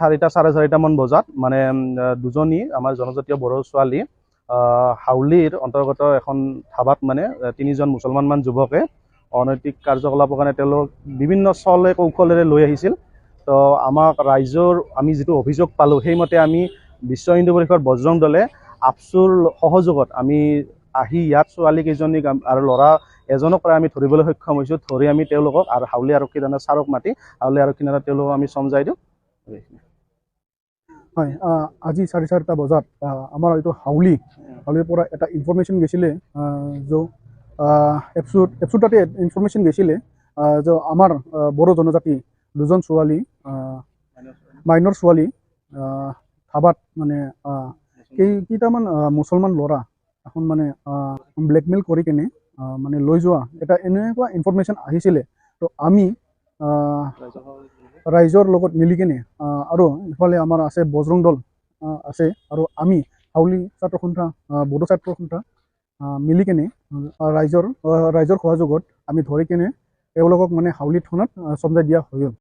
4টা 4:30 মান বজাত মানে দুজনী আমাৰ জনজাতীয় বড়ো ছোৱালী হাউলিৰ অন্তৰ্গত এখন ধাবাত মানে 3জন মুছলমান যুৱকে অনৈতিক কাৰ্যকলাপৰ কাৰণে তেওঁলোক বিভিন্ন চলে কৌশলেৰে লৈ আহিছিল। তো আমাক ৰাইজৰ আমি যিটো অভিযোগ পালোঁ সেইমতে আমি বিশ্ব হিন্দু পৰিষদ বজৰং দলে আপচুৰ সহযোগত আমি আহি ইয়াত ছোৱালী কেইজনীক আৰু ল'ৰা এজনক আমি ধৰিবলৈ সক্ষম হৈছোঁ। ধৰি আমি তেওঁলোকক আৰু হাউলি আৰক্ষী থানাৰ ছাৰক মাতি হাউলি আৰক্ষী থানাত তেওঁলোকক আমি চমজাই দিওঁ। হয়, আজি 4:30 বজাত আমাৰ এইটো হাউলিৰ পৰা এটা ইনফৰমেশ্যন গৈছিলে এপছুত তাতে ইনফৰমেশ্যন গৈছিলে যে আমাৰ বড়ো জনজাতি দুজন ছোৱালী মাইনৰ ছোৱালী ধাবাত মানে কেইটামান মুছলমান ল'ৰা এখন মানে ব্লেকমেইল কৰি কেনে মানে লৈ যোৱা এটা এনেকুৱা ইনফৰমেশ্যন আহিছিলে। তো আমি ৰাইজৰ লগত মিলি কেনে আৰু ইফালে আমাৰ আছে বজৰং দল আছে আৰু আমি হাউলি ছাত্ৰ সন্থা বড়ো ছাত্ৰ সন্থা মিলি কেনে ৰাইজৰ সহযোগত আমি ধৰি কেনে তেওঁলোকক মানে হাউলি থানাত চমজাই দিয়া হৈ গ'ল।